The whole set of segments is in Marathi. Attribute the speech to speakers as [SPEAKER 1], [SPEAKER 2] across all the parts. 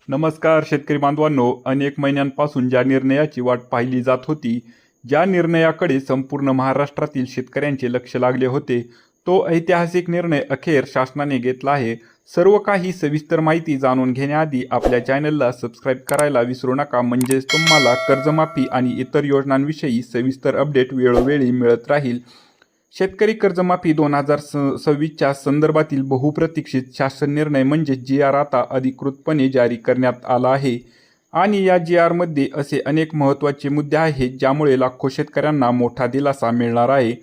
[SPEAKER 1] नमस्कार शेतकरी बांधवांनो, अनेक महिन्यांपासून ज्या निर्णयाची वाट पाहिली जात होती, ज्या निर्णयाकडे संपूर्ण महाराष्ट्रातील शेतकऱ्यांचे लक्ष लागले होते, तो ऐतिहासिक निर्णय अखेर शासनाने घेतला आहे. सर्व काही सविस्तर माहिती जाणून घेण्याआधी आपल्या चॅनलला सबस्क्राईब करायला विसरू नका, म्हणजेच तुम्हाला कर्जमाफी आणि इतर योजनांविषयी सविस्तर अपडेट वेळोवेळी मिळत राहील. शेतकरी कर्जमाफी 2026च्या संदर्भातील बहुप्रतीक्षित शासन निर्णय म्हणजे जी आर आता अधिकृतपणे जारी करण्यात आला आहे. आणि या जी आरमध्ये असे अनेक महत्त्वाचे मुद्दे आहेत ज्यामुळे लाखो शेतकऱ्यांना मोठा दिलासा मिळणार आहे.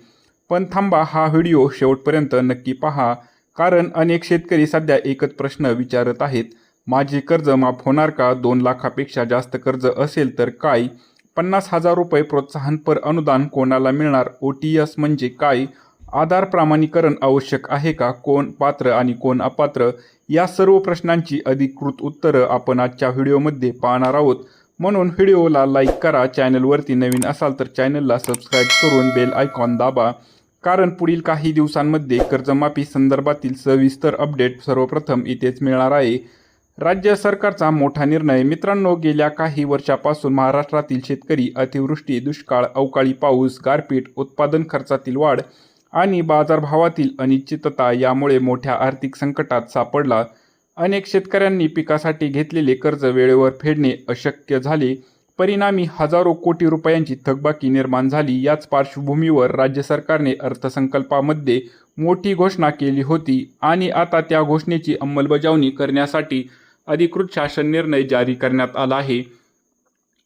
[SPEAKER 1] पण थांबा, हा व्हिडिओ शेवटपर्यंत नक्की पहा, कारण अनेक शेतकरी सध्या एकच प्रश्न विचारत आहेत. माझे कर्ज माफ होणार का? 2 लाखापेक्षा जास्त कर्ज असेल तर काय? 50,000 रुपये प्रोत्साहनपर अनुदान कोणाला मिळणार? OTS म्हणजे काय? आधार प्रमाणीकरण आवश्यक आहे का? कोण पात्र आणि कोण अपात्र? या सर्व प्रश्नांची अधिकृत उत्तरं आपण आजच्या व्हिडिओमध्ये पाहणार आहोत. म्हणून व्हिडिओला लाईक करा, चॅनलवरती नवीन असाल तर चॅनलला सबस्क्राईब करून बेल आयकॉन दाबा, कारण पुढील काही दिवसांमध्ये कर्जमाफी संदर्भातील सविस्तर अपडेट सर्वप्रथम इथेच मिळणार आहे. राज्य सरकारचा मोठा निर्णय. मित्रांनो, गेल्या काही वर्षापासून महाराष्ट्रातील शेतकरी अतिवृष्टी, दुष्काळ, अवकाळी पाऊस, गारपीट, उत्पादन खर्चातील वाढ आणि बाजारभावातील अनिश्चितता यामुळे मोठ्या आर्थिक संकटात सापडला. अनेक शेतकऱ्यांनी पिकासाठी घेतलेले कर्ज वेळेवर फेडणे अशक्य झाले. परिणामी हजारो कोटी रुपयांची थकबाकी निर्माण झाली. याच पार्श्वभूमीवर राज्य सरकारने अर्थसंकल्पामध्ये मोठी घोषणा केली होती आणि आता त्या घोषणेची अंमलबजावणी करण्यासाठी अधिकृत शासन निर्णय जारी करण्यात आला आहे.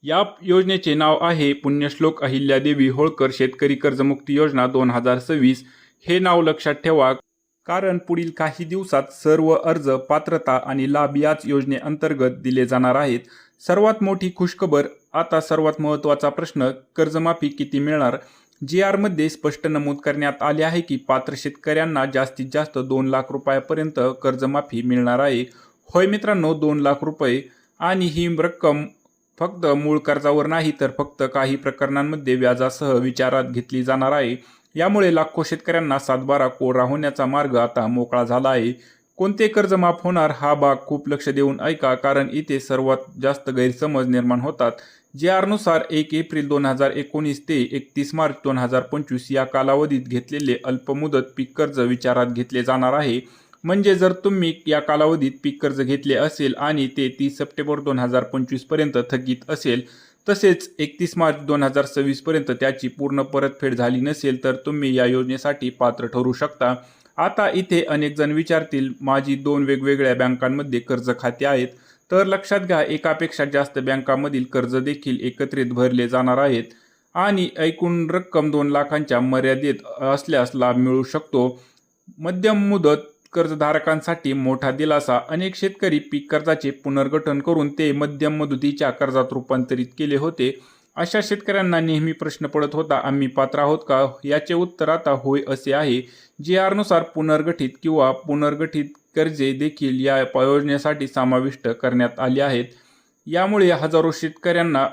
[SPEAKER 1] या योजनेचे नाव आहे पुण्यश्लोक अहिल्यादेवी होळकर शेतकरी कर्जमुक्ती योजना 2026. हे नाव लक्षात ठेवा, कारण पुढील काही दिवसात सर्व अर्ज, पात्रता आणि लाभ याच योजनेअंतर्गत दिले जाणार आहेत. सर्वात मोठी खुशखबर, आता सर्वात महत्त्वाचा प्रश्न, कर्जमाफी किती मिळणार? जी आरमध्ये स्पष्ट नमूद करण्यात आले आहे की पात्र शेतकऱ्यांना जास्तीत जास्त 2 लाख रुपयापर्यंत कर्जमाफी मिळणार आहे. होय मित्रांनो, 2 लाख रुपये. आणि ही रक्कम फक्त मूळ कर्जावर नाही तर फक्त काही प्रकरणांमध्ये व्याजासह विचारात घेतली जाणार आहे. यामुळे लाखो शेतकऱ्यांना सातबारा कोरा होण्याचा मार्ग आता मोकळा झाला आहे. कोणते कर्ज माफ होणार? हा भाग खूप लक्ष देऊन ऐका, कारण इथे सर्वात जास्त गैरसमज निर्माण होतात. जी आरनुसार 1 एप्रिल 2019 ते 31 मार्च 2025 या कालावधीत घेतलेले अल्पमुदत पीक कर्ज विचारात घेतले जाणार आहे. म्हणजे जर तुम्ही या कालावधीत पीक कर्ज घेतले असेल आणि ते 30 सप्टेंबर 2025 पर्यंत थकीत असेल, तसेच 31 मार्च 2026 पर्यंत त्याची पूर्ण परतफेड झाली नसेल, तर तुम्ही या योजनेसाठी पात्र ठरू शकता. आता इथे अनेक जण विचारतील, माझी 2 वेगवेगळ्या बँकांमध्ये कर्ज खाते आहेत. तर लक्षात घ्या, एकापेक्षा जास्त बँकांमधील कर्ज देखील एकत्रित भरले जाणार आहेत आणि एकूण रक्कम 2 लाखांच्या मर्यादेत असल्यास लाभ मिळू शकतो. मध्यम मुदत कर्जधारकांसाठी मोठा दिलासा. अनेक शेतकरी पीक कर्जाचे पुनर्गठन करून ते मध्यम मुदतीच्या कर्जात रूपांतरित केले होते. अशा शेतकऱ्यांना नेहमी प्रश्न पडत होता, आम्ही पात्र आहोत का? याचे उत्तर आता होय असे आहे. जी आरनुसार पुनर्गठित किंवा पुनर्गठित कर्जे देखील या योजनेसाठी समाविष्ट करण्यात आली आहेत. यामुळे हजारो शेतकऱ्यांना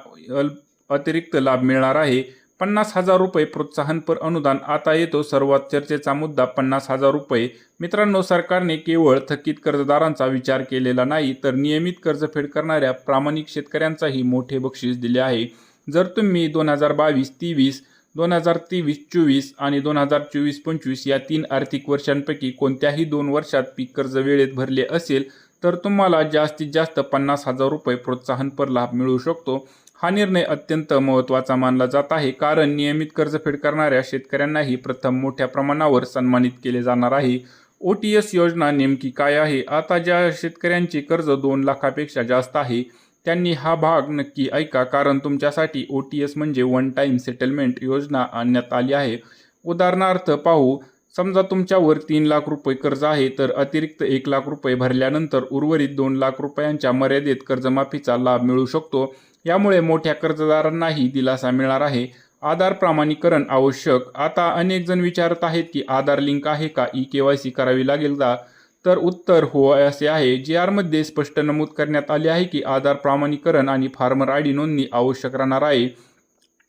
[SPEAKER 1] अतिरिक्त लाभ मिळणार आहे. 50,000 रुपये प्रोत्साहनपर अनुदान. आता येतो सर्वात चर्चेचा मुद्दा, 50,000 रुपये. मित्रांनो, सरकारने केवळ थकीत कर्जदारांचा विचार केलेला नाही, तर नियमित कर्जफेड करणाऱ्या प्रामाणिक शेतकऱ्यांचाही मोठे बक्षीस दिले आहे. जर तुम्ही 2022-23, 2023-24 आणि 2024-25 या 3 आर्थिक वर्षांपैकी कोणत्याही 2 वर्षात पीक कर्ज वेळेत भरले असेल, तर तुम्हाला जास्तीत जास्त 50,000 रुपये प्रोत्साहनपर लाभ मिळू शकतो. हा निर्णय अत्यंत महत्त्वाचा मानला जात आहे, कारण नियमित कर्जफेड करणाऱ्या शेतकऱ्यांनाही प्रथम मोठ्या प्रमाणावर सन्मानित केले जाणार आहे. OTS योजना नेमकी काय आहे? आता ज्या शेतकऱ्यांचे कर्ज 2 लाखापेक्षा जास्त आहे त्यांनी हा भाग नक्की ऐका, कारण तुमच्यासाठी OTS म्हणजे वन टाइम सेटलमेंट योजना आणण्यात आली आहे. उदाहरणार्थ पाहू, समजा तुमच्यावर 3 लाख रुपये कर्ज आहे, तर अतिरिक्त 1 लाख रुपये भरल्यानंतर उर्वरित 2 लाख रुपयांच्या मर्यादेत कर्जमाफीचा लाभ मिळू शकतो. यामुळे मोठ्या कर्जदारांनाही दिलासा मिळणार आहे. आधार प्रमाणीकरण आवश्यक. आता अनेक जण विचारत आहेत की आधार लिंक आहे का? KYC करावी लागेल का? तर उत्तर हो असे आहे. जी आरमध्ये स्पष्ट नमूद करण्यात आले आहे की आधार प्रमाणीकरण आणि फार्मर ID नोंदणी आवश्यक राहणार आहे.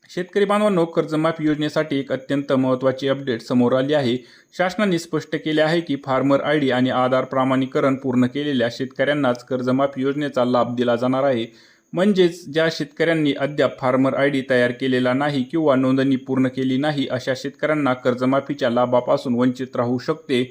[SPEAKER 1] शेतकरी बांधवांनो, कर्जमाफी योजनेसाठी एक अत्यंत महत्त्वाची अपडेट समोर आली आहे. शासनाने स्पष्ट केले आहे की फार्मर आयडी आणि आधार प्रमाणीकरण पूर्ण केलेल्या शेतकऱ्यांनाच कर्जमाफी योजनेचा लाभ दिला जाणार आहे. म्हणजेच ज्या शेतकऱ्यांनी अद्याप फार्मर आयडी तयार केलेला नाही किंवा नोंदणी पूर्ण केली नाही, अशा शेतकऱ्यांना कर्जमाफीच्या लाभापासून वंचित राहू शकते.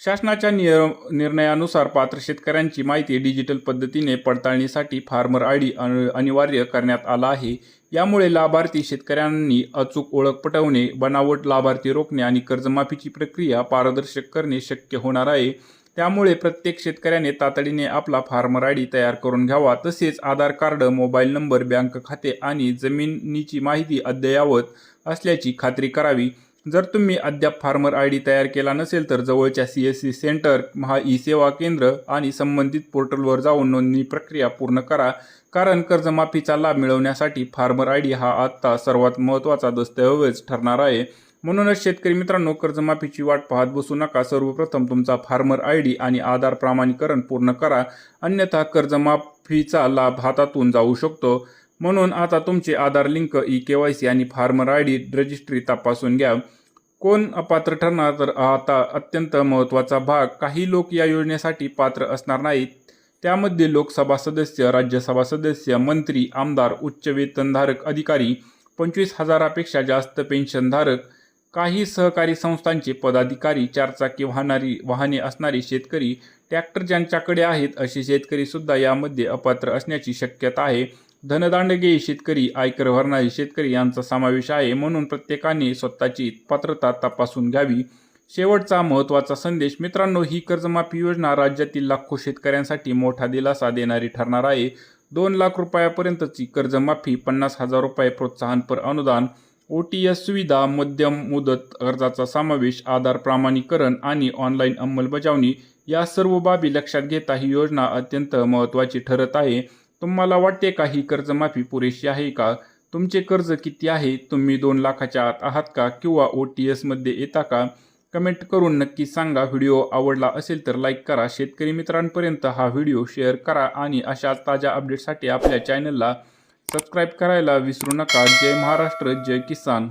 [SPEAKER 1] शासनाच्या निर्णयानुसार पात्र शेतकऱ्यांची माहिती डिजिटल पद्धतीने पडताळणीसाठी फार्मर आयडी अनिवार्य करण्यात आला आहे. यामुळे लाभार्थी शेतकऱ्यांनी अचूक ओळख पटवणे, बनावट लाभार्थी रोखणे आणि कर्जमाफीची प्रक्रिया पारदर्शक करणे शक्य होणार आहे. त्यामुळे प्रत्येक शेतकऱ्याने तातडीने आपला फार्मर आयडी तयार करून घ्यावा. तसेच आधार कार्ड, मोबाईल नंबर, बँक खाते आणि जमिनीची माहिती अद्ययावत असल्याची खात्री करावी. जर तुम्ही अद्याप फार्मर आयडी तयार केला नसेल तर जवळच्या CSC सेंटर, महा ई सेवा केंद्र आणि संबंधित पोर्टलवर जाऊन नोंदणी प्रक्रिया पूर्ण करा. कारण कर्जमाफीचा लाभ मिळवण्यासाठी फार्मर आयडी हा आता सर्वात महत्त्वाचा दस्तऐवज ठरणार आहे. म्हणूनच शेतकरी मित्रांनो, कर्जमाफीची वाट पाहत बसू नका. सर्वप्रथम तुमचा फार्मर आयडी आणि आधार प्रमाणीकरण पूर्ण करा, अन्यथा कर्जमाफीचा लाभ हातातून जाऊ शकतो. म्हणून आता तुमचे आधार लिंक, KYC आणि फार्मर आयडी रजिस्ट्री तपासून घ्या. कोण अपात्र ठरणार? तर आता अत्यंत महत्त्वाचा भाग. काही लोक या योजनेसाठी पात्र असणार नाहीत. त्यामध्ये लोकसभा सदस्य, राज्यसभा सदस्य, मंत्री, आमदार, उच्च वेतनधारक अधिकारी, 25,000पेक्षा जास्त पेन्शनधारक, काही सहकारी संस्थांचे पदाधिकारी, 4 चाकी वाहने असणारे शेतकरी, ट्रॅक्टर ज्यांच्याकडे आहेत असे शेतकरी सुद्धा यामध्ये अपात्र असण्याची शक्यता आहे. धनदांडगे शेतकरी, आयकर भरणारे शेतकरी यांचा समावेश आहे. म्हणून प्रत्येकाने स्वतःची पात्रता तपासून घ्यावी. शेवटचा महत्त्वाचा संदेश मित्रांनो, ही कर्जमाफी योजना राज्यातील लाखो शेतकऱ्यांसाठी मोठा दिलासा देणारी ठरणार आहे. 2 लाख रुपयापर्यंतची कर्जमाफी, 50,000 रुपये प्रोत्साहनपर अनुदान, OTS सुविधा, मध्यम मुदत कर्जाचा समावेश, आधार प्रमाणीकरण आणि ऑनलाईन अंमलबजावणी या सर्व बाबी लक्षात घेता ही योजना अत्यंत महत्त्वाची ठरत आहे. तुम्हाला वाटते का ही कर्जमाफी पुरेशी आहे का? तुमचे कर्ज किती आहे? तुम्ही 2 लाखाच्या आत आहात का किंवा OTS मध्ये येता का? कमेंट करून नक्की सांगा. व्हिडिओ आवडला असेल तर लाईक करा. शेतकरी मित्रांपर्यंत हा व्हिडिओ शेअर करा आणि अशाच ताज्या अपडेटसाठी आपल्या चॅनलला सबस्क्राईब करायला विसरू नका. जय महाराष्ट्र, जय किसान.